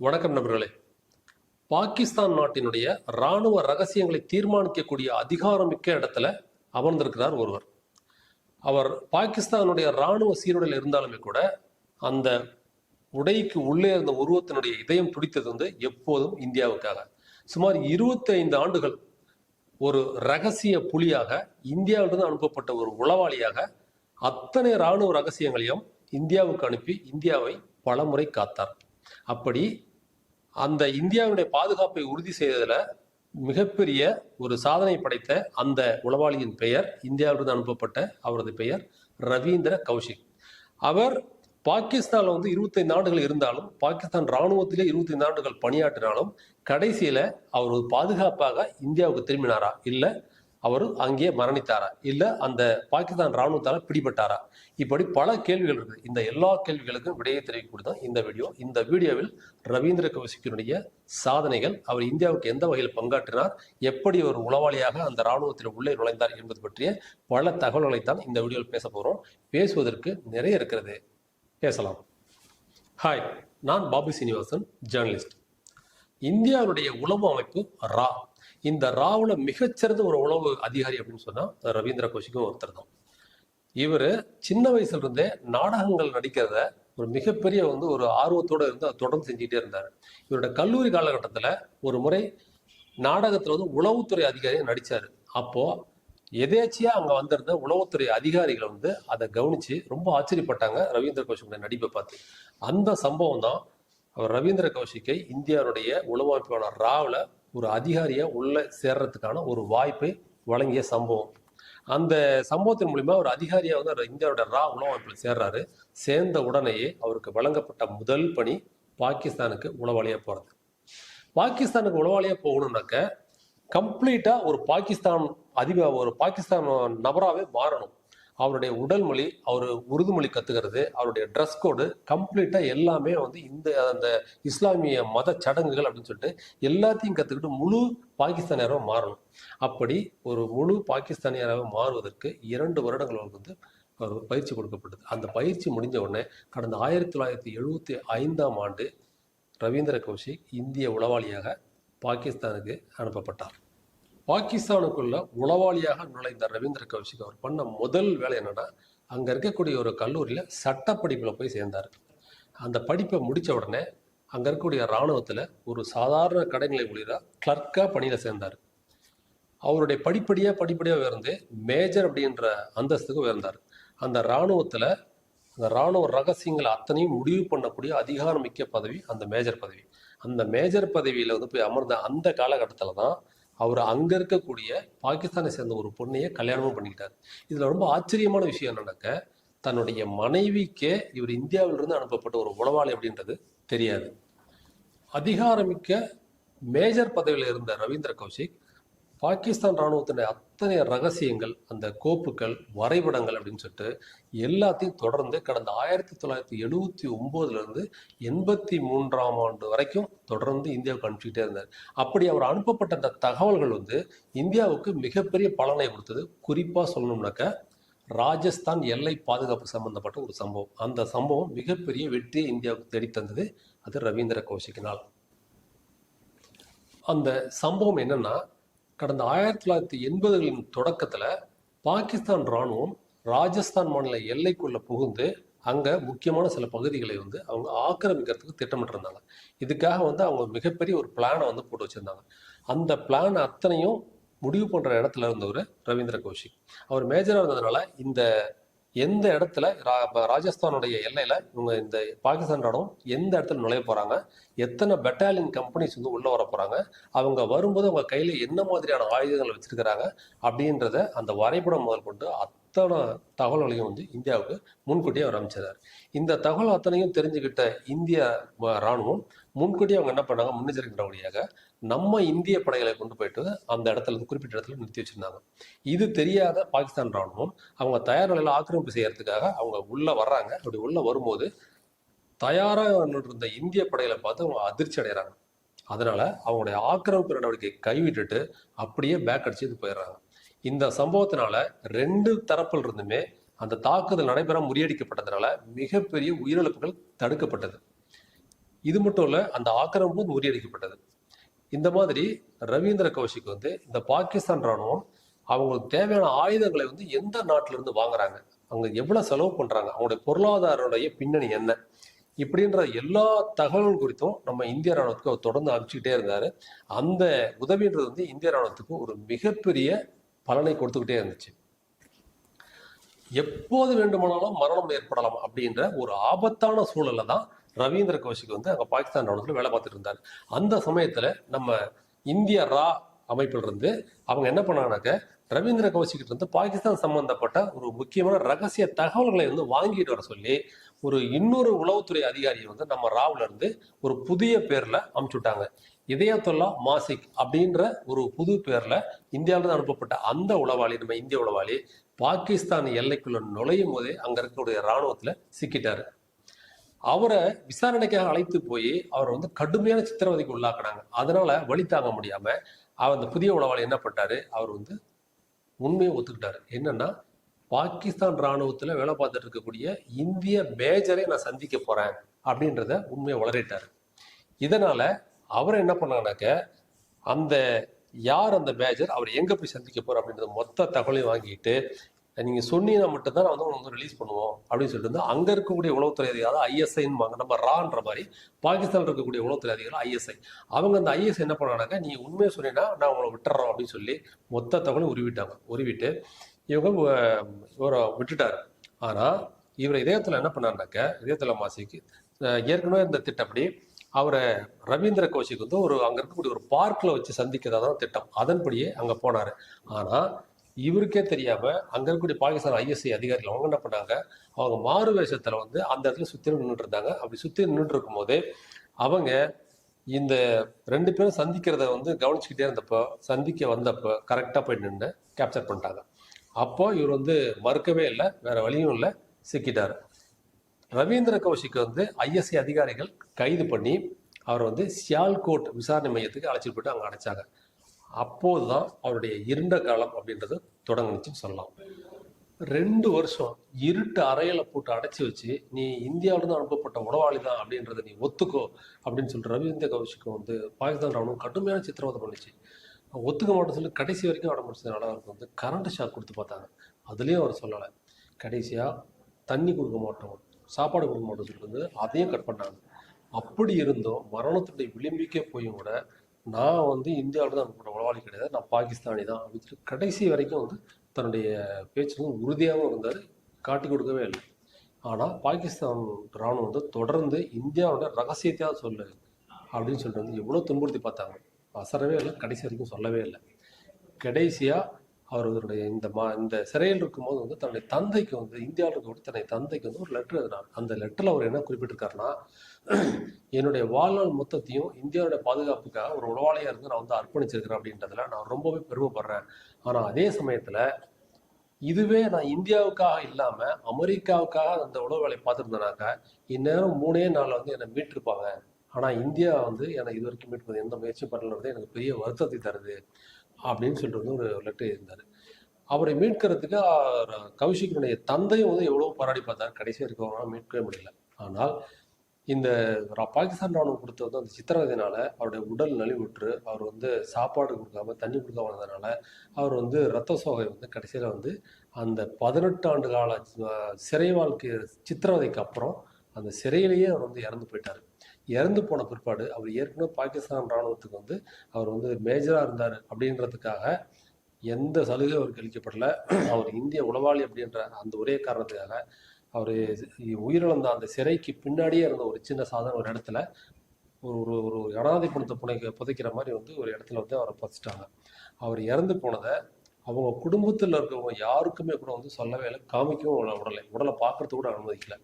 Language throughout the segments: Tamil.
வணக்கம் நண்பர்களே. பாகிஸ்தான் நாட்டினுடைய இராணுவ ரகசியங்களை தீர்மானிக்கக்கூடிய அதிகாரமிக்க இடத்துல அமர்ந்திருக்கிறார் ஒருவர். அவர் பாகிஸ்தானுடைய இராணுவ சீருடையில் இருந்தாலுமே கூட அந்த உடைக்கு உள்ளே இருந்த உருவத்தினுடைய இதயம் துடித்தது எப்போதும் இந்தியாவுக்காக. சுமார் 25 ஆண்டுகள் ஒரு ரகசிய புலியாக இந்தியாவிலிருந்து அனுப்பப்பட்ட ஒரு உளவாளியாக அத்தனை இராணுவ ரகசியங்களையும் இந்தியாவுக்கு அனுப்பி இந்தியாவை பலமுறை காத்தார். அப்படி அந்த இந்தியாவுடைய பாதுகாப்பை உறுதி செய்ததுல மிகப்பெரிய ஒரு சாதனை படைத்த அந்த உளவாளியின் பெயர், இந்தியாவிலிருந்து அனுப்பப்பட்ட அவரது பெயர் ரவீந்திர கௌஷிக். அவர் பாகிஸ்தான்ல 25 ஆண்டுகள் இருந்தாலும், பாகிஸ்தான் இராணுவத்திலே 25 ஆண்டுகள் பணியாற்றினாலும் கடைசியில அவர் ஒரு பாதுகாப்பாக இந்தியாவுக்கு திரும்பினாரா, இல்ல அவர் அங்கேயே மரணித்தாரா, இல்ல அந்த பாகிஸ்தான் இராணுவத்தால பிடிபட்டாரா? இப்படி பல கேள்விகள் இருக்கு. இந்த எல்லா கேள்விகளுக்கும் விடையை தெரிவிக்கக்கூடியதான் இந்த வீடியோ. இந்த வீடியோவில் ரவீந்திர கௌஷிக்கினுடைய சாதனைகள், அவர் இந்தியாவுக்கு எந்த வகையில் பங்காற்றினார், எப்படி ஒரு உளவாளியாக அந்த இராணுவத்தில் உள்ளே நுழைந்தார் என்பது பற்றிய பல தகவல்களைத்தான் இந்த வீடியோவில் பேச போறோம். பேசுவதற்கு நிறைய இருக்கிறது, பேசலாம். ஹாய், நான் பாபு சீனிவாசன், ஜேர்னலிஸ்ட். இந்தியாவுடைய உளவு அமைப்பு ரா. இந்த ராவுல மிகச்சிறந்த ஒரு உளவு அதிகாரி அப்படின்னு சொன்னா ரவீந்திர கௌஷிக்கும் ஒருத்தர் தான். இவர் சின்ன வயசுல இருந்தே நாடகங்கள் நடிக்கிறத ஒரு மிகப்பெரிய ஒரு ஆர்வத்தோட இருந்து தொடர்ந்து செஞ்சுட்டே இருந்தார். இவரோட கல்லூரி காலகட்டத்துல ஒரு முறை நாடகத்துல உளவுத்துறை அதிகாரியை நடிச்சாரு. அப்போ எதேச்சியா அங்க வந்திருந்த உளவுத்துறை அதிகாரிகள் அதை கவனிச்சு ரொம்ப ஆச்சரியப்பட்டாங்க ரவீந்திர கௌஷிக்குடைய நடிப்பை பார்த்து. அந்த சம்பவம் தான் அவர் ரவீந்திர கௌஷிக்கை இந்தியாவுடைய உளவு அமைப்பான ராவ்ல ஒரு அதிகாரியா உள்ள சேர்றதுக்கான ஒரு வாய்ப்பை வழங்கிய சம்பவம். அந்த சம்பவத்தின் மூலியமா ஒரு அதிகாரியா இந்தியாவோட ரா உளவு அமைப்பில் சேர்றாரு. சேர்ந்த உடனேயே அவருக்கு வழங்கப்பட்ட முதல் பணி பாகிஸ்தானுக்கு உளவாளியா போறது. பாகிஸ்தானுக்கு உளவாளியா போகணும்னாக்க கம்ப்ளீட்டா ஒரு பாகிஸ்தான் நபராகவே மாறணும். அவருடைய உடல் மொழி, அவர் உருது மொழி கத்துக்கிறது, அவருடைய ட்ரெஸ் கோடு கம்ப்ளீட்டா எல்லாமே அந்த இஸ்லாமிய மத சடங்குகள் அப்படின்னு சொல்லிட்டு எல்லாத்தையும் கத்துக்கிட்டு முழு பாகிஸ்தானியராக மாறணும். அப்படி ஒரு முழு பாகிஸ்தானியராக மாறுவதற்கு 2 வருடங்கள் அவர் பயிற்சி கொடுக்கப்பட்டது. அந்த பயிற்சி முடிஞ்ச உடனே கடந்த 1975ஆம் ஆண்டு ரவீந்திர கௌஷிக் இந்திய உளவாளியாக பாகிஸ்தானுக்கு அனுப்பப்பட்டார். பாகிஸ்தானுக்குள்ள உளவாளியாக நுழைந்த ரவீந்திர கௌஷிக் அவர் பண்ண முதல் வேலை என்னன்னா, அங்க இருக்கக்கூடிய ஒரு கல்லூரியில சட்ட படிப்புல போய் சேர்ந்தார். அந்த படிப்பை முடிச்ச உடனே அங்க இருக்கக்கூடிய இராணுவத்துல ஒரு சாதாரண கடைநிலை ஊழியரா கிளர்க்கா பணியில சேர்ந்தார். அவருடைய படிப்படியா உயர்ந்து மேஜர் அப்படின்ற அந்தஸ்துக்கு உயர்ந்தார். அந்த இராணுவ ரகசியங்களை அத்தனையும் முடிவு பண்ணக்கூடிய அதிகாரமிக்க பதவி அந்த மேஜர் பதவி. அந்த மேஜர் பதவியில போய் அமர்ந்த அந்த காலகட்டத்துல தான் அவர் அங்க இருக்கக்கூடிய பாகிஸ்தானை சேர்ந்த ஒரு பொண்ணையே கல்யாணமும் பண்ணிக்கிட்டார். இதுல ரொம்ப ஆச்சரியமான விஷயம் என்னன்னாக்க, தன்னுடைய மனைவிக்கே இவர் இந்தியாவிலிருந்து அனுப்பப்பட்ட ஒரு உளவாளி அப்படின்றது தெரியாது. அதிகாரமிக்க மேஜர் பதவியில் இருந்த ரவீந்திர கௌஷிக் பாகிஸ்தான் இராணுவத்தினுடைய அத்தனை ரகசியங்கள், அந்த கோப்புகள், வரைபடங்கள் அப்படின்னு சொல்லிட்டு எல்லாத்தையும் தொடர்ந்து கடந்த 1979 இருந்து 83ஆம் ஆண்டு வரைக்கும் தொடர்ந்து இந்தியாவுக்கு அனுப்பிச்சுக்கிட்டே இருந்தார். அப்படி அவர் அனுப்பப்பட்ட அந்த தகவல்கள் இந்தியாவுக்கு மிகப்பெரிய பலனை கொடுத்தது. குறிப்பா சொல்லணும்னாக்க ராஜஸ்தான் எல்லை பாதுகாப்பு சம்பந்தப்பட்ட ஒரு சம்பவம். அந்த சம்பவம் மிகப்பெரிய வெற்றியை இந்தியாவுக்கு தேடித்தந்தது. அது ரவீந்திர கௌஷிக்கினால். அந்த சம்பவம் என்னன்னா, கடந்த 1980களின் தொடக்கத்துல பாகிஸ்தான் இராணுவம் ராஜஸ்தான் மாநில எல்லைக்குள்ள புகுந்து அங்க முக்கியமான சில பகுதிகளை அவங்க ஆக்கிரமிக்கிறதுக்கு திட்டமிட்டிருந்தாங்க. இதுக்காக அவங்க மிகப்பெரிய ஒரு பிளானை போட்டு வச்சிருந்தாங்க. அந்த பிளான் அத்தனையும் முடிவு பண்ற இடத்துல இருந்தவர் ரவீந்திர கௌஷிக். அவர் மேஜரா இருந்ததுனால எந்த இடத்துல ராஜஸ்தானுடைய எல்லையில இவங்க இந்த பாகிஸ்தான் ராணுவம் எந்த இடத்துல நுழைய போறாங்க, எத்தனை பெட்டாலியன் கம்பெனிஸ் உள்ள வர போறாங்க, அவங்க வரும்போது அவங்க கையில என்ன மாதிரியான ஆயுதங்கள் வச்சிருக்கிறாங்க அப்படின்றத அந்த வரைபடம் முதல் கொண்டு அத்தனை தகவல்களையும் இந்தியாவுக்கு முன்கூட்டியே அவர் அமைச்சிருந்தார். இந்த தகவல் அத்தனையும் தெரிஞ்சுக்கிட்ட இந்திய ராணுவம் முன்கூட்டியே அவங்க என்ன பண்ணாங்க, முன்னெச்சரிக்கை வழியாக நம்ம இந்திய படைகளை கொண்டு போயிட்டு அந்த இடத்துல குறிப்பிட்ட இடத்துல நிறுத்தி வச்சிருந்தாங்க. இது தெரியாத பாகிஸ்தான் ராணுவம் அவங்க தயார் நிலையில ஆக்கிரமிப்பு செய்யறதுக்காக அவங்க உள்ள வர்றாங்க. அப்படி உள்ள வரும்போது தயாராக இருந்த இந்திய படைகளை பார்த்து அவங்க அதிர்ச்சி அடைகிறாங்க. அதனால அவங்களுடைய ஆக்கிரமிப்பு நடவடிக்கை கைவிட்டுட்டு அப்படியே பேக் அடிச்சு போயிடுறாங்க. இந்த சம்பவத்தினால 2 தரப்பில் இருந்துமே அந்த தாக்குதல் நடைபெற முறியடிக்கப்பட்டதுனால மிகப்பெரிய உயிரிழப்புகள் தடுக்கப்பட்டது. இது மட்டும் இல்ல, அந்த ஆக்கிரமிப்பும் முறியடிக்கப்பட்டது. இந்த மாதிரி ரவீந்திர கௌஷிக் வந்து இந்த பாகிஸ்தான் ராணுவம் அவங்களுக்கு தேவையான ஆயுதங்களை வந்து எந்த நாட்டில இருந்து வாங்குறாங்க, அவங்க எவ்வளவு செலவு பண்றாங்க, அவங்களுடைய பொருளாதாரனுடைய பின்னணி என்ன, இப்படின்ற எல்லா தகவல்கள் குறித்தும் நம்ம இந்திய ராணுவத்துக்கு அவர் தொடர்ந்து அனுப்பிச்சுக்கிட்டே இருந்தாரு. அந்த உதவின்றது வந்து இந்திய ராணுவத்துக்கு ஒரு மிகப்பெரிய பலனை கொடுத்துக்கிட்டே இருந்துச்சு. எப்போது வேண்டுமானாலும் மரணம் ஏற்படலாம் அப்படின்ற ஒரு ஆபத்தான சூழல்ல தான் ரவீந்திர கௌஷிக் வந்து அங்க பாகிஸ்தான் ராணுவத்தில் வேலை பார்த்துட்டு இருந்தார். அந்த சமயத்துல நம்ம இந்திய ரா அமைப்பில் இருந்து அவங்க என்ன பண்ணாங்கனாக்க, ரவீந்திர கௌஷிக்கிட்ட இருந்து பாகிஸ்தான் சம்பந்தப்பட்ட ஒரு முக்கியமான ரகசிய தகவல்களை வந்து வாங்கிட்டு வர சொல்லி ஒரு இன்னொரு உளவுத்துறை அதிகாரியை வந்து நம்ம ராவ்ல இருந்து ஒரு புதிய பேர்ல அனுப்பிச்சுட்டாங்க. இதயத்துல்லா மாசிக் அப்படின்ற ஒரு புது பேர்ல இந்தியாவிலிருந்து அனுப்பப்பட்ட அந்த உளவாளி, நம்ம இந்திய உளவாளி, பாகிஸ்தான் எல்லைக்குள்ள நுழையும் போதே அங்க இருக்கக்கூடிய ராணுவத்துல சிக்கிட்டாரு. அவரை விசாரணைக்காக அழைத்து போய் அவர் வந்து கடுமையான சித்திரவதைக்கு உள்ளாக்குனாங்க. அதனால வழி தாங்க முடியாம அந்த புதிய உளவாளி என்ன பண்ணாரு, அவர் வந்து உண்மையை ஒத்துக்கிட்டாரு. என்னன்னா, பாகிஸ்தான் ராணுவத்துல வேலை பார்த்துட்டு இருக்கக்கூடிய இந்திய மேஜரை நான் சந்திக்க போறேன் அப்படின்றத உண்மையை உளறிட்டாரு. இதனால அவர் என்ன பண்ணாங்கனாக்க, அந்த யார் அந்த மேஜர், அவர் எங்க போய் சந்திக்க போற அப்படின்றத மொத்த தகவலையும் வாங்கிட்டு, நீங்க சொன்னீங்கன்னா மட்டும்தான் நான் வந்து ரிலீஸ் பண்ணுவோம் அப்படின்னு சொல்லிட்டு அங்க இருக்கக்கூடிய உளவுத்துறை அதிகாரி ஐஎஸ்ஐன்னு நம்ம ரான்ற மாதிரி பாகிஸ்தான் இருக்கக்கூடிய உளவுத்துறை அதிகாரி ஐஎஸ்ஐ, அவங்க அந்த ஐஎஸ்ஐ என்ன பண்ணாங்க, நீ உண்மையை சொன்னீங்கன்னா நான் உங்களை விட்டுறோம் அப்படின்னு சொல்லி மொத்த தகவலையும் உருவிட்டாங்க. உருவிட்டு இவங்க இவரை விட்டுட்டாரு. ஆனா இவர் இதயத்துல என்ன பண்ணாருனாக்க, இதயத்துல மாசிக்கு ஏற்கனவே இந்த திட்டப்படி அவரை ரவீந்திர கௌஷிக் வந்து அங்க இருக்கக்கூடிய ஒரு பார்க்ல வச்சு சந்திக்கிறதான் திட்டம். அதன்படியே அங்க போனாரு. ஆனா இவருக்கே தெரியாம அங்க இருக்கக்கூடிய பாகிஸ்தான் ஐஎஸ்ஐ அதிகாரிகள் அவங்க என்ன பண்ணாங்க, அவங்க மாறு வேஷத்துல வந்து அந்த இடத்துல சுத்தி நின்றுட்டு இருந்தாங்க. அப்படி சுத்தி நின்றுட்டு இருக்கும் போதே அவங்க இந்த 2 பேரும் சந்திக்கிறத வந்து கவனிச்சுக்கிட்டே இருந்தப்போ, சந்திக்க வந்தப்போ கரெக்டா போய் நின்று கேப்சர் பண்ணிட்டாங்க. அப்போ இவர் வந்து மறுக்கவே இல்லை, வேற வழியும் இல்லை, சிக்கிட்டாரு. ரவீந்திர கௌஷிக் வந்து ஐஎஸ்ஐ அதிகாரிகள் கைது பண்ணி அவர் வந்து சியால்கோட் விசாரணை மையத்துக்கு அழைச்சிட்டு போயிட்டு அங்கே அடைச்சாங்க. அப்போதுதான் அவருடைய இருண்ட காலம் அப்படின்றது தொடங்குச்சுன்னு சொல்லலாம். 2 வருஷம் இருட்டு அறையில போட்டு அடைச்சி வச்சு, நீ இந்தியாவிலிருந்து அனுப்பப்பட்ட உளவாளி தான் அப்படின்றத நீ ஒத்துக்கோ அப்படின்னு சொல்லிட்டு ரவீந்திர கௌஷிக் வந்து பாகிஸ்தான் ராணுவம் கடுமையான சித்திரவதை பண்ணிச்சு. ஒத்துக்க மாட்டேன்னு சொல்லி கடைசி வரைக்கும் அடம்பிடிச்சதுனால அவருக்கு வந்து கரண்ட் ஷாக் கொடுத்து பார்த்தாங்க. அதுலேயும் அவர் சொல்லலை. கடைசியாக தண்ணி கொடுக்க மாட்டோம், சாப்பாடு கொடுக்க மாட்டோம்னு சொல்லிட்டு வந்து அதையும் கட் பண்ணாங்க. அப்படி இருந்தும் மரணத்துடைய விளிம்பிக்கே போயும் கூட, நான் வந்து இந்தியாவில் தான் அனுப்பின உளவாளி கிடையாது, நான் பாகிஸ்தானி தான் அப்படின்னு சொல்லி கடைசி வரைக்கும் வந்து தன்னுடைய பேச்சு வந்து உறுதியாகவும் இருந்தார், காட்டி கொடுக்கவே இல்லை. ஆனால் பாகிஸ்தான் ராணுவம் வந்து தொடர்ந்து இந்தியாவோட ரகசியத்தையாவது சொல்லு அப்படின்னு சொல்லிட்டு வந்து எவ்வளோ துன்புறுத்தி பார்த்தாங்க. அசரவே இல்லை, கடைசி வரைக்கும் சொல்லவே இல்லை. கடைசியாக அவர்களுடைய இந்த சிறையில் இருக்கும்போது வந்து தன்னுடைய தந்தைக்கு வந்து இந்தியாவில் இருக்கக்கூடிய தன்னுடைய தந்தைக்கு வந்து ஒரு லெட்டர் எழுதினார். அந்த லெட்டரில் அவர் என்ன குறிப்பிட்டிருக்காருன்னா, என்னுடைய வாழ்நாள் மொத்தத்தையும் இந்தியாவுடைய பாதுகாப்புக்காக ஒரு உளவாளியாக இருந்து நான் வந்து அர்ப்பணிச்சிருக்கிறேன் அப்படின்றதுல நான் ரொம்பவே பெருமைப்படுறேன். ஆனால் அதே சமயத்தில் இதுவே நான் இந்தியாவுக்காக இல்லாமல் அமெரிக்காவுக்காக அந்த உளவு வேலையை பார்த்துருந்தேனாக்கா இந்நேரம் 3 நாளில் வந்து என்னை மீட்டிருப்பாங்க. ஆனால் இந்தியா வந்து என்னை இது வரைக்கும் மீட் பண்ண எந்த முயற்சியும் பண்ணலன்றது எனக்கு பெரிய வருத்தத்தை தருது அப்படின்னு சொல்லிட்டு வந்து ஒரு லெட்டர் இருந்தார். அவரை மீட்கிறதுக்கு கௌஷிகனுடைய தந்தையும் வந்து எவ்வளோ போராடி பார்த்தார், கடைசி வரைக்கும் அவரால் மீட்கவே முடியல. ஆனால் இந்த பாகிஸ்தான் ராணுவம் கொடுத்த வந்து அந்த சித்திரவதையினால அவருடைய உடல் நலிவுற்று அவர் வந்து சாப்பாடு கொடுக்காம தண்ணி கொடுக்காம வந்ததுனால அவர் வந்து இரத்த சோகை வந்து கடைசியில் வந்து அந்த 18 ஆண்டு கால சிறை வாழ்க்கை சித்திரவதைக்கு அப்புறம் அந்த சிறையிலேயே அவர் வந்து இறந்து போயிட்டார். இறந்து போன பிற்பாடு அவர் ஏற்கனவே பாகிஸ்தான் ராணுவத்துக்கு வந்து அவர் வந்து மேஜராக இருந்தார் அப்படின்றதுக்காக எந்த சலுகை அவருக்கு அளிக்கப்படல. அவர் இந்திய உளவாளி அப்படின்ற அந்த ஒரே காரணத்துக்காக அவர் உயிரிழந்த அந்த சிறைக்கு பின்னாடியே இருந்த ஒரு சின்ன சாதாரண ஒரு இடத்துல ஒரு ஒரு அனாதை பணத்தை புதைக்கிற மாதிரி வந்து ஒரு இடத்துல வந்து அவரை புதைச்சிட்டாங்க. அவர் இறந்து போனதை அவங்க குடும்பத்தில் இருக்கவங்க யாருக்குமே கூட வந்து சொல்லவே இல்லை, காமிக்கவும் உடலை பார்க்கறது கூட அனுமதிக்கல.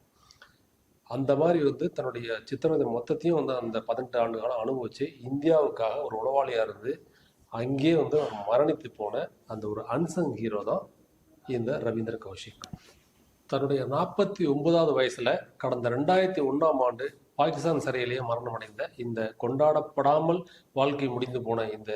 அந்த மாதிரி வந்து தன்னுடைய சித்திரவதை மொத்தத்தையும் வந்து அந்த 18 ஆண்டு காலம் அனுபவிச்சு இந்தியாவுக்காக ஒரு உளவாளியாக இருந்து அங்கேயே வந்து அவர் மரணித்து போன அந்த ஒரு அன்சங் ஹீரோ தான் இந்த ரவீந்திர கௌஷிக். தன்னுடைய 49வது வயசுல கடந்த 2001ஆம் ஆண்டு பாகிஸ்தான் சிறையிலேயே மரணம் அடைந்த இந்த கொண்டாடப்படாமல் வாழ்க்கை முடிந்து போன இந்த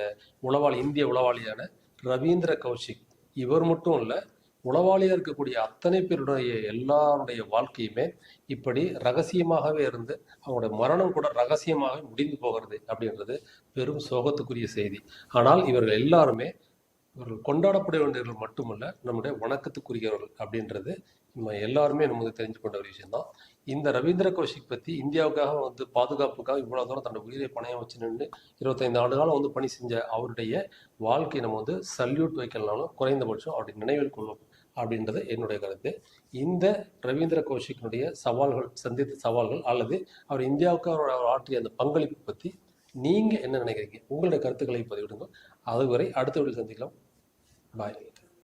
இந்திய உளவாளியான ரவீந்திர கௌஷிக், இவர் மட்டும் இல்லை, உளவாளியாக இருக்கக்கூடிய அத்தனை பேருடைய எல்லாருடைய வாழ்க்கையுமே இப்படி ரகசியமாகவே இருந்து அவங்களுடைய மரணம் கூட ரகசியமாக முடிந்து போகிறது அப்படின்றது பெரும் சோகத்துக்குரிய செய்தி. ஆனால் இவர்கள் எல்லாருமே இவர்கள் கொண்டாடப்பட வேண்டியவர்கள் மட்டுமல்ல, நம்முடைய வணக்கத்துக்குரியவர்கள் அப்படின்றது நம்ம எல்லாருமே நமக்கு தெரிஞ்சு கொண்ட ஒரு விஷயம்தான். இந்த ரவீந்திர கௌஷிக் பற்றி இந்தியாவுக்காக பாதுகாப்புக்காக இவ்வளோ தூரம் தன்னோட உயிரை பணையம் வச்சு நின்று 25 ஆண்டு காலம் பணி செஞ்ச அவருடைய வாழ்க்கை நம்ம சல்யூட் வைக்கலனாலும் குறைந்தபட்சம் அவருடைய நினைவில் கொள்ளும் அப்படின்றது என்னுடைய கருத்து. இந்த ரவீந்திர கௌஷிக்கினுடைய சந்தித்த சவால்கள் அல்லது அவர் இந்தியாவுக்கு அவர் ஆற்றிய அந்த பங்களிப்பு பற்றி நீங்கள் என்ன நினைக்கிறீங்க? உங்களுடைய கருத்துக்களை பதிவிடுங்க. அதுவரை அடுத்த வீடியோவில் சந்திக்கலாம். பாய்.